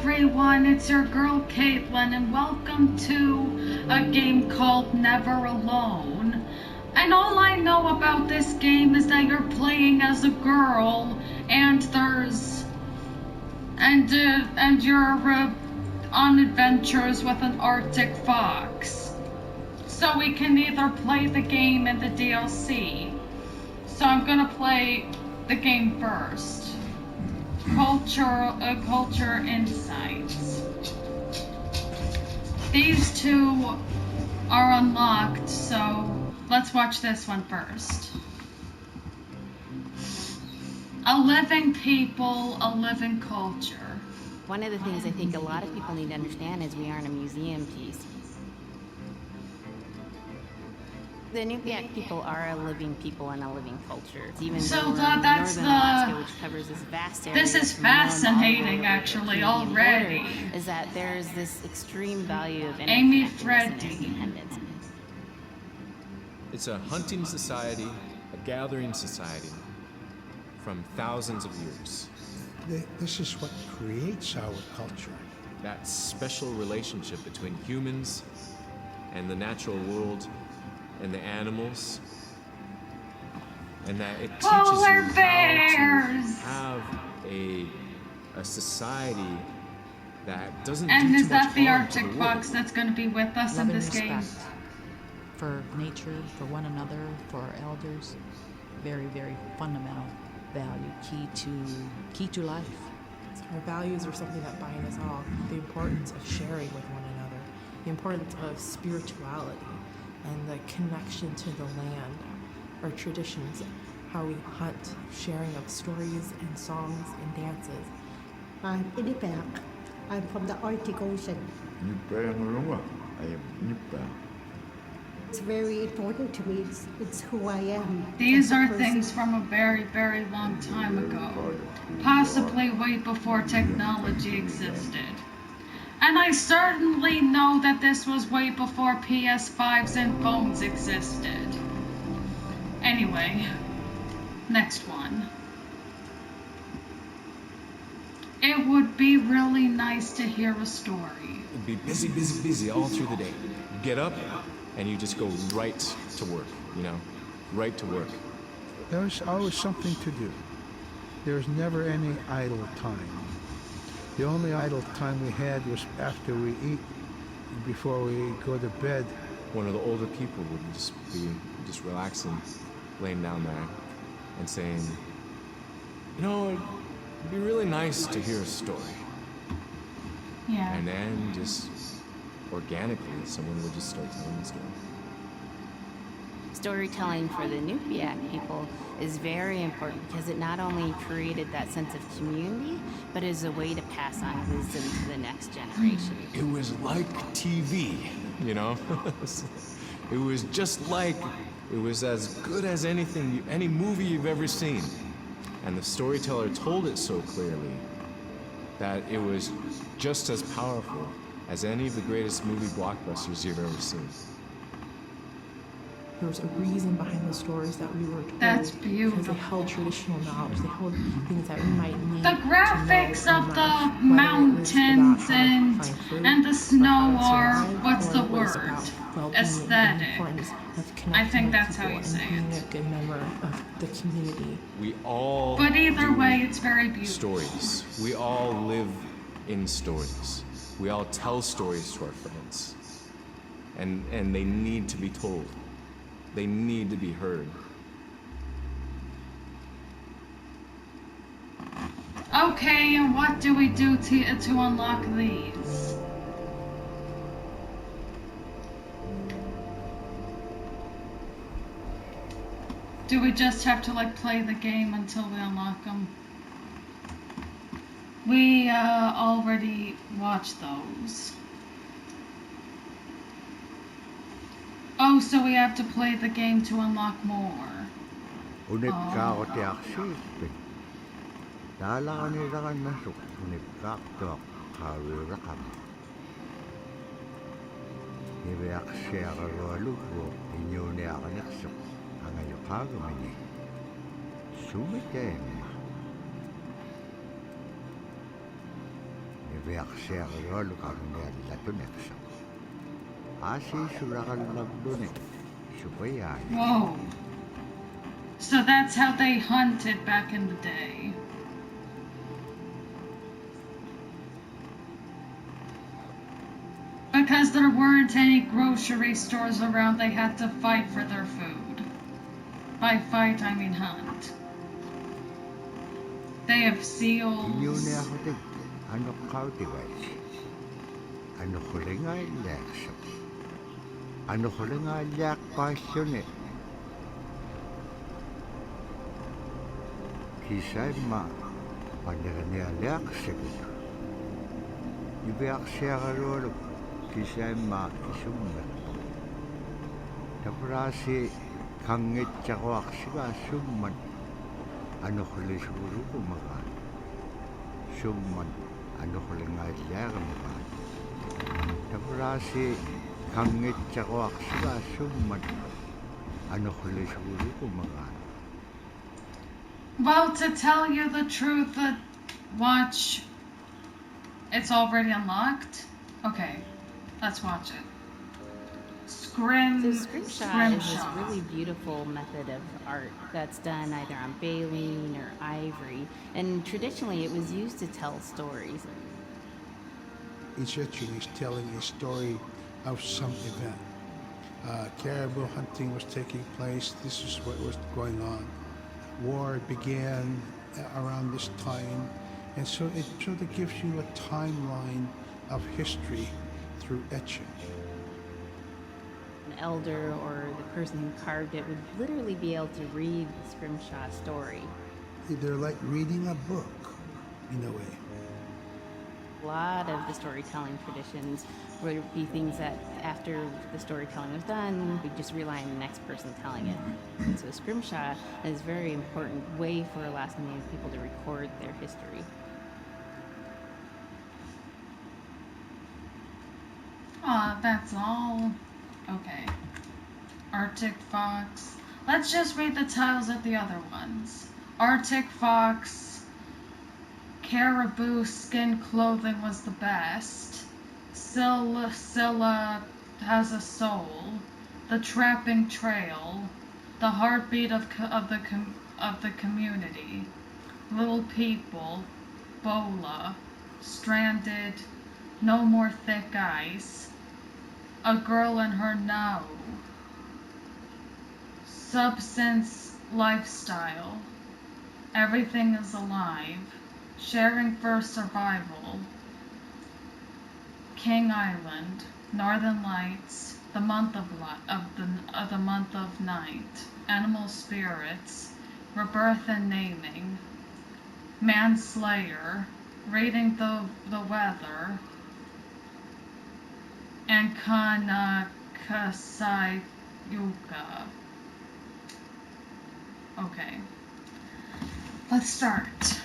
everyone, it's your girl Caitlin, and welcome to a game called Never Alone. And all I know about this game is that you're playing as a girl, and you're on adventures with an Arctic fox. So we can either play the game and the DLC. So I'm gonna play the game first. Culture insights. These two are unlocked, so let's watch this one first. A living people, a living culture. One of the things I think a lot of people need to understand is we aren't a museum piece. The Inupiaq people are a living people and a living culture. Even So though that's northern Alaska, which covers this vast area. This is fascinating, actually, already. Is that there's this extreme value of Amy interconnectedness and Freddy. independence. It's a hunting society, a gathering society from thousands of years. This is what creates our culture. That special relationship between humans and the natural world and the animals, and that it teaches Polar you bears! how to have a society that doesn't And do is too that much the harm Arctic to the fox world. that's going to be with us Love in and this game? respect for nature, for one another, for our elders. Very, very fundamental value, key to life. Our values are something that bind us all. The importance of sharing with one another, the importance of spirituality, and the connection to the land, our traditions, how we hunt, sharing of stories and songs and dances. I'm Inupiaq. I'm from the Arctic Ocean. I am Nipa. It's very important to me. It's who I am. These as a are person. things from a very, very long time ago. Possibly way before technology existed. And I certainly know that this was way before PS5s and phones existed. Anyway, next one. It would be really nice to hear a story. It'd be busy, busy, busy all through the day. You get up and you just go right to work, right to work. There's always something to do. There's never any idle time. The only idle time we had was after we eat, before we go to bed. One of the older people would just be relaxing, laying down there and saying, it'd be really nice to hear a story. Yeah. And then just organically, someone would just start telling the story. Storytelling for the Inupiaq people is very important because it not only created that sense of community, but is a way to pass on wisdom to the next generation. It was like TV, It was just like, it was as good as any movie you've ever seen. And the storyteller told it so clearly that it was just as powerful as any of the greatest movie blockbusters you've ever seen. There was a reason behind the stories that we were told. That's Because beautiful. they held traditional knowledge. They held things that we might need. The graphics of the mountains and the snow are, what's the word? Aesthetic. I think that's how you say it. Being a good member of the community. We all But either do way, it's very beautiful. stories. We all live in stories. We all tell stories to our friends. And they need to be told. They need to be heard. Okay, and what do we do to unlock these? Do we just have to play the game until we unlock them? We already watched those. Oh, so we have to play the game to unlock more. Veaksiagalol karuniallatuneksa. Asi surakallabdune. Supayani. Whoa. So that's how they hunted back in the day. Because there weren't any grocery stores around, they had to fight for their food. By fight, I mean hunt. They have seals. Inyune ako tigte. Ano kautivais? Ano kulinga ileksa? Ano kulinga ilek pasyone? Kisay ma panirania leksa. Ibeaksiagalol kisay ma isumna. Taprasi kangit jakwak siga summan. Ano kuli siguro kumakan? Summan. Ano kuli nga ilagan makan? Taprasi kangit jakwak siga summan. Ano kuli siguro kumakan? Well, to tell you the truth, the watch, it's already unlocked? Okay, let's watch it. So scrimshaw is this really beautiful method of art that's done either on baleen or ivory, and traditionally it was used to tell stories. Each ritual is telling a story of some event. Caribou hunting was taking place. This is what was going on. War began around this time, and so it sort of gives you a timeline of history through etching. An elder or the person who carved it would literally be able to read the scrimshaw story. They're like reading a book, in a way. A lot of the storytelling traditions would be things that after the storytelling was done, we just rely on the next person telling it. And so scrimshaw is a very important way for Alaskan Native people to record their history. That's all. Okay. Arctic fox. Let's just read the titles of the other ones. Arctic fox. Caribou skin clothing was the best. Scylla has a soul. The trapping trail. The heartbeat of the community. Little people. Bola. Stranded. No more thick ice. A girl and her now. Substance lifestyle. Everything is alive. Sharing for survival. King Island. Northern Lights. The month of the month of night. Animal spirits. Rebirth and naming. Manslayer. Reading the weather. And Kanakasayuka. Okay. Let's start.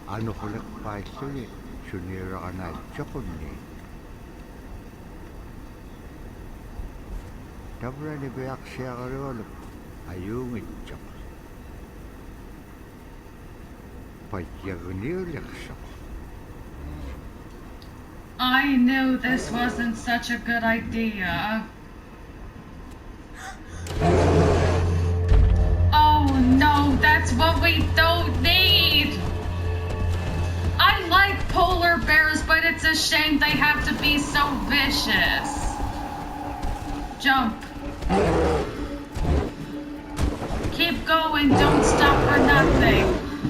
Ano kulik pasyone? Sunira ka na chokonni. Tabra ni Veaksiagalol ayungit chok. Payagunileksa. I knew this wasn't such a good idea. Oh no, that's what we don't need! I like polar bears, but it's a shame they have to be so vicious. Jump. Keep going, don't stop for nothing.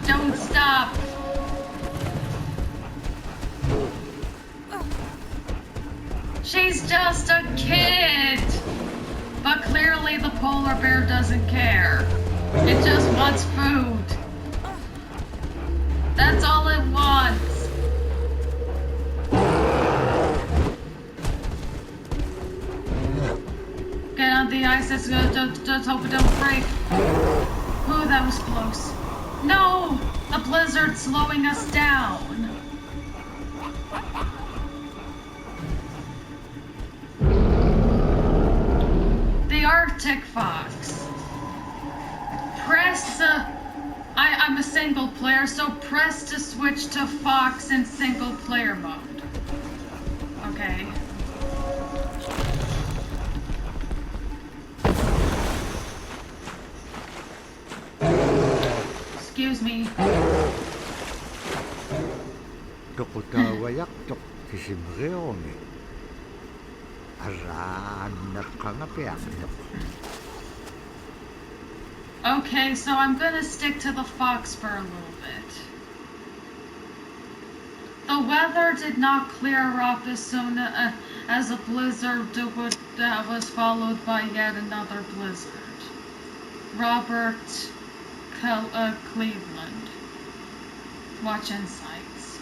Don't stop. She's just a kid. But clearly the polar bear doesn't care. It just wants food. That's all it wants. Get on the ice, let's go, just hope it don't break. Ooh, that was close. No! The blizzard's slowing us down. Arctic fox. Press, I'm a single player, so press to switch to fox in single player mode. Okay. Excuse me. Tukutawayak kisimreoni. Okay, so I'm gonna stick to the fox for a little bit. The weather did not clear up as soon as a blizzard was followed by yet another blizzard. Robert Cleveland. Watch Insights.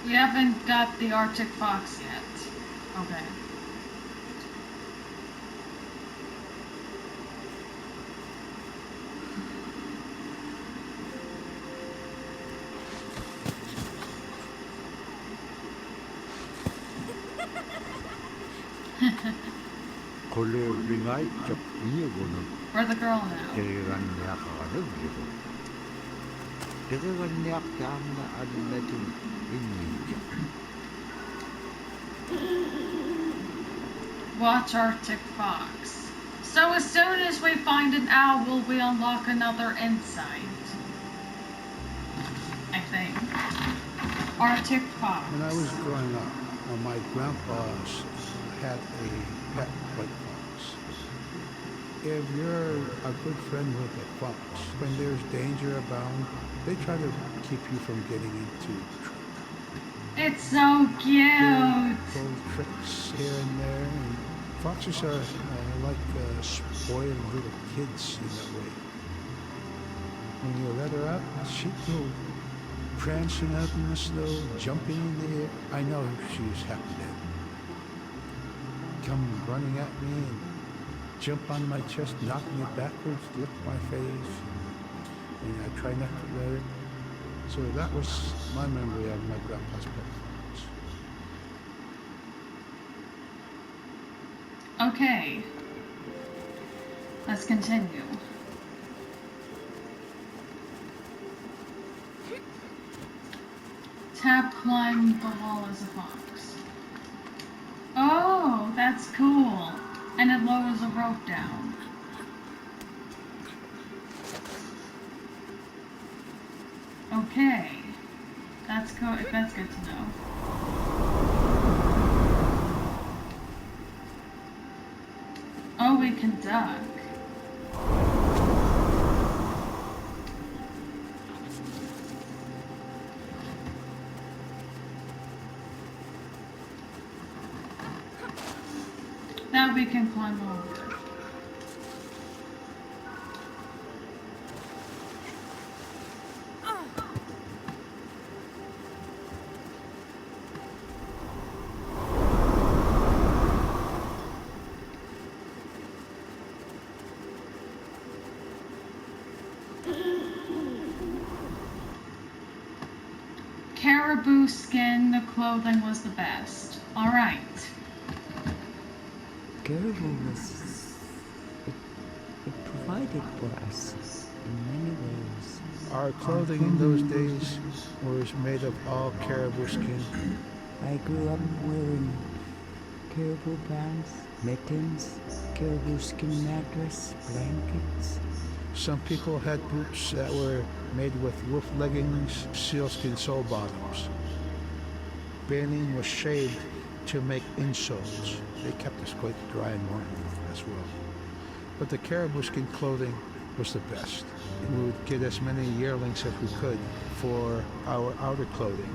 We haven't got the Arctic fox yet. Okay. We're the girl now. Watch Arctic fox. So as soon as we find an owl, we unlock another insight. I think. Arctic fox. When I was growing up, my grandpa had a pet white fox. If you're a good friend with a fox, when there's danger abound, they try to keep you from getting into trouble. It's so cute. They pull tricks here and there. And foxes are like spoiled little kids in that way. When you let her out, she'd go prancing out in the snow, jumping in the air. I know she's happy then. Come running at me and jump on my chest, knock me backwards, lick my face. And I try not to let it. So that was my memory of my grandpa's pet fox. Okay. Let's continue. Tap climb the wall as a fox. Oh, that's cool. And it lowers a rope down. Okay. That's cool. That's good to know. Oh, we can duck. Now we can climb over. Caribou skin, the clothing was the best. All right. Caribou was it provided for us in many ways. Our clothing in those days was made of all caribou skin. I grew up wearing caribou pants, mittens, caribou skin mattress, blankets. Some people had boots that were made with wolf leggings, sealskin sole bottoms. Baleen was shaved to make insoles. They kept us quite dry and warm as well. But the caribou skin clothing was the best. We would get as many yearlings as we could for our outer clothing.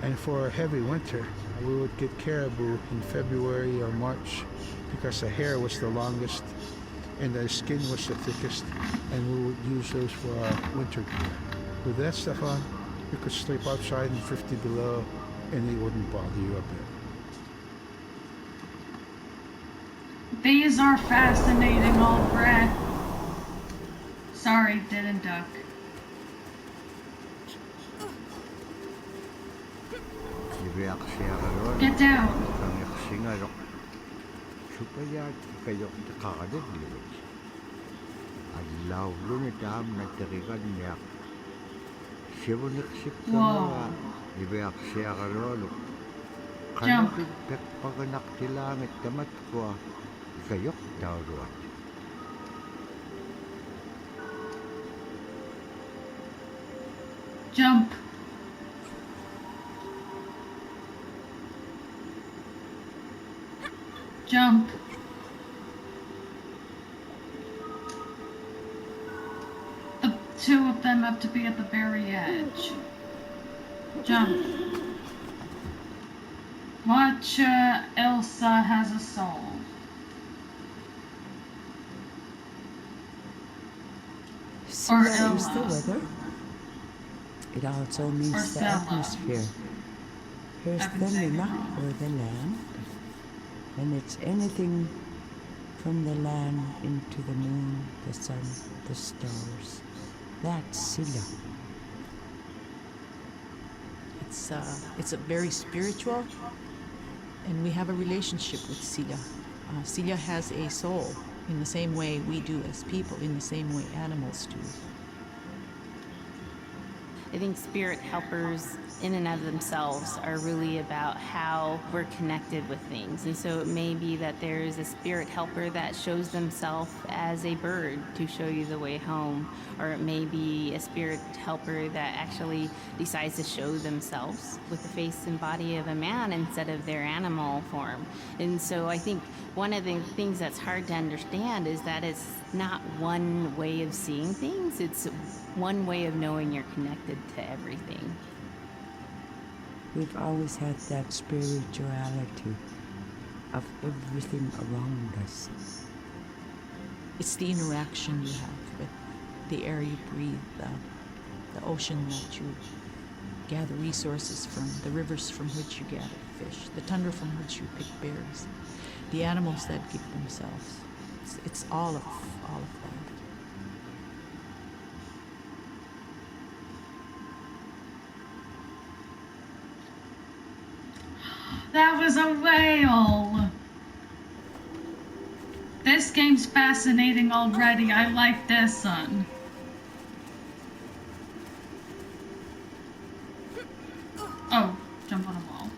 And for a heavy winter, we would get caribou in February or March because the hair was the longest and the skin was the thickest, and we would use those for our winter gear. With that stuff on, you could sleep outside in 50 below and it wouldn't bother you a bit. These are fascinating, Albrecht. Sorry, didn't duck. Get down. supaya kayo nakakadaglig. Allow lo ni dam na terikan niya. Siya mo naksip ka mga ibayak siya ka lolo. Jump. Kanagin pek paganak tilangit damat ko kayok tawruan. Jump. Jump. The two of them have to be at the very edge. Jump. Watch Elsa has a soul. Sila is the Ella. weather. It also means the Stella. atmosphere. Here's I've been the saying it lima, wrong. or the land. And it's anything from the land into the moon, the sun, the stars. That's Sila. It's a very spiritual, and we have a relationship with Sila. Sila has a soul in the same way we do as people, in the same way animals do. I think spirit helpers in and of themselves are really about how we're connected with things. And so it may be that there's a spirit helper that shows themselves as a bird to show you the way home, or it may be a spirit helper that actually decides to show themselves with the face and body of a man instead of their animal form. And so I think one of the things that's hard to understand is that it's not one way of seeing things, it's one way of knowing you're connected to everything. We've always had that spirituality of everything around us. It's the interaction you have with the air you breathe, the ocean that you gather resources from, the rivers from which you gather fish, the tundra from which you pick berries, the animals that give themselves. It's all of that. That was a whale! This game's fascinating already. I like this one. Oh, jump on a wall.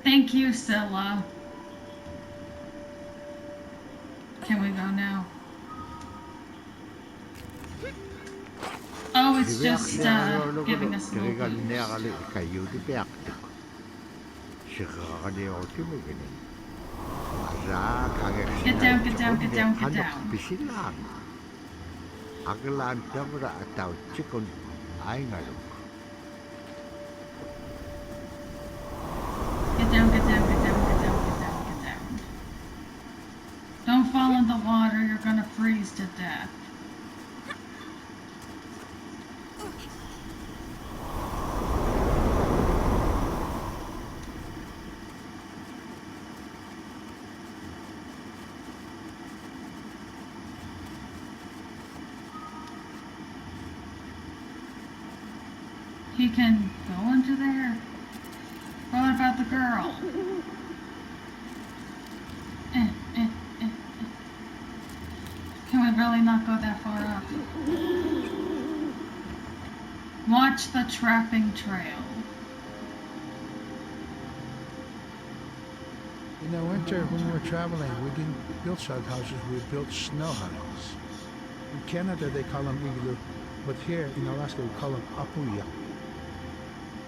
Thank you, Scylla. Can we go now? Oh, it's just giving us a little Terikan bit. niya kali kayo di piyaktik. Siya kakali ako timiginin. Asa kagak Get down, get down, get down, get Hanok down. pisilang. Agalan tamra ataw chikon ay ngalok. Get down, get down, get down, get down, get down, get down. Don't fall in the water, you're gonna freeze to death. He can go into there. What about the girl? Can we really not go that far up? Watch the trapping trail. In the winter, when we were traveling, we didn't build sod houses, we built snow houses. In Canada, they call them igloo, but here in Alaska, we call them apuya.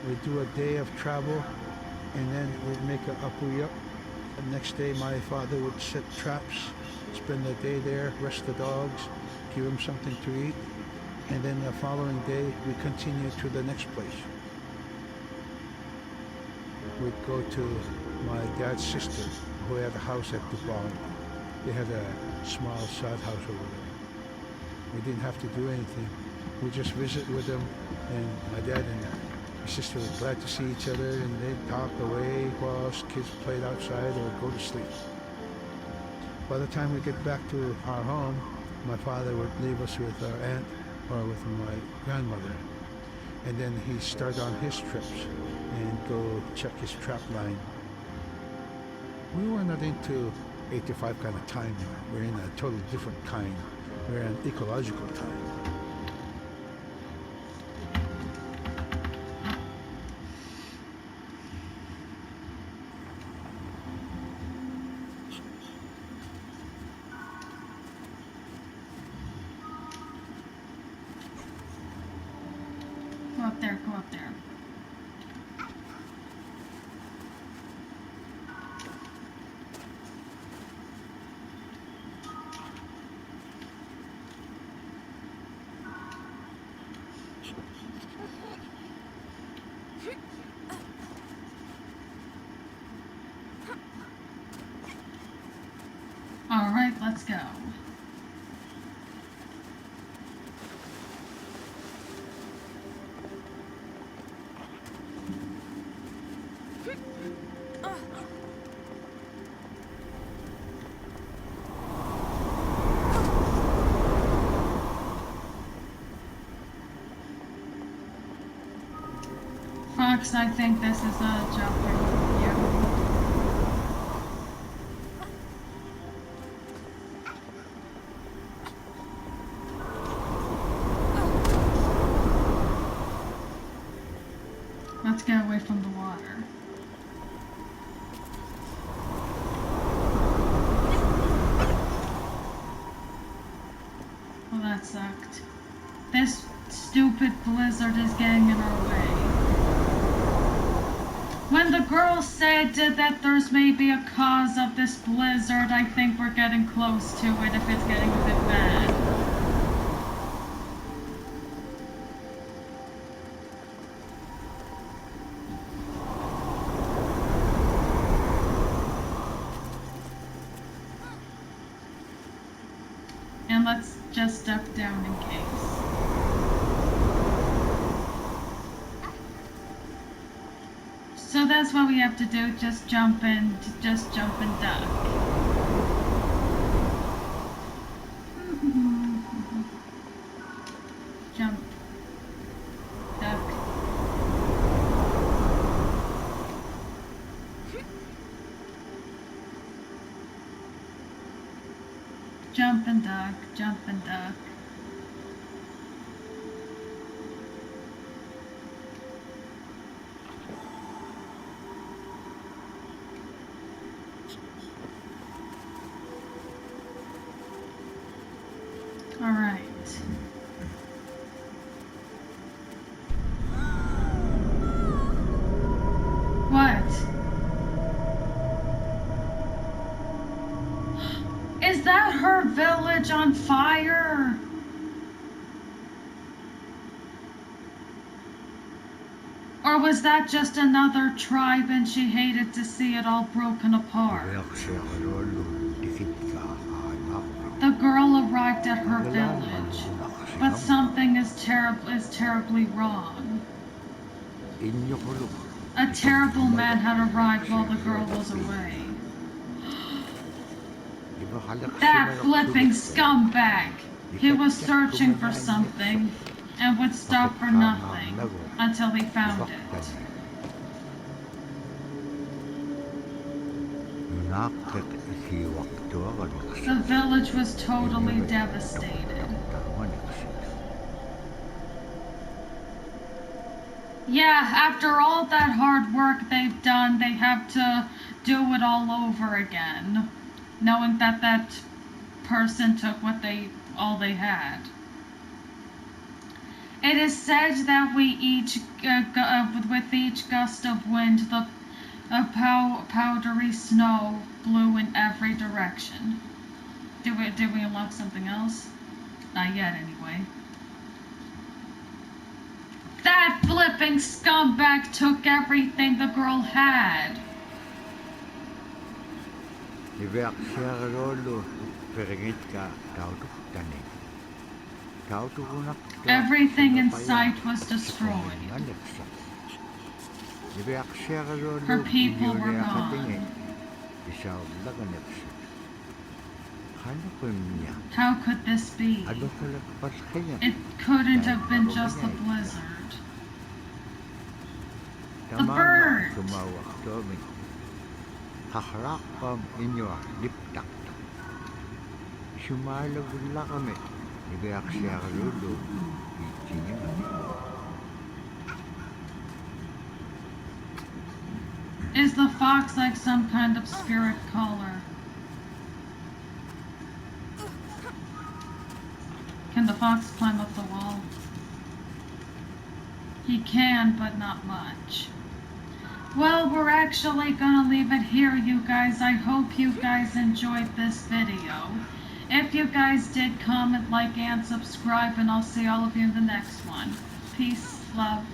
We do a day of travel, and then we'd make an apuya. The next day, my father would set traps, spend the day there, rest the dogs, give them something to eat, and then the following day, we continue to the next place. We'd go to my dad's sister, who had a house at Dubai. They had a small sod house over there. We didn't have to do anything. We just visit with them, and my dad and my sister were glad to see each other, and they'd talk away while us kids played outside or go to sleep. By the time we get back to our home, my father would leave us with our aunt or with my grandmother. And then he started on his trips and go check his trap line. We were not into 85 kind of time now. We're in a totally different kind. We're in ecological time. Go up there, go up there. All right, let's go. Fox, I think this is a jumping. Yeah. Let's get away from the water. Well, that sucked. This stupid blizzard is getting in our way. When the girl said that there's maybe a cause of this blizzard, I think we're getting close to it if it's getting a bit bad. And let's just duck down in case. So that's what we have to do, just jump and duck. Jump. Duck. Jump and duck, jump and duck. All right. What? Is that her village on fire? Or was that just another tribe and she hated to see it all broken apart? The girl arrived at her village, but something is terribly wrong. A terrible man had arrived while the girl was away. That flipping scumbag! He was searching for something and would stop for nothing until he found it. The village was totally devastated. Yeah, after all that hard work they've done, they have to do it all over again, knowing that that person took all they had. It is said that with each gust of wind, the powdery snow blew in every direction. Did we unlock something else? Not yet, anyway. That flipping scumbag took everything the girl had. Everything in sight was destroyed. Her people were gone. How could this be? It couldn't have been just the blizzard. bird. Sumawak kami. Kaharak pam inyo liptak-tak. Sumalagula kami. Igayak siya kaludo. Ichinya. Is the fox like some kind of spirit caller? Can the fox climb up the wall? He can, but not much. Well, we're actually gonna leave it here, you guys. I hope you guys enjoyed this video. If you guys did, comment, like, and subscribe, and I'll see all of you in the next one. Peace, love,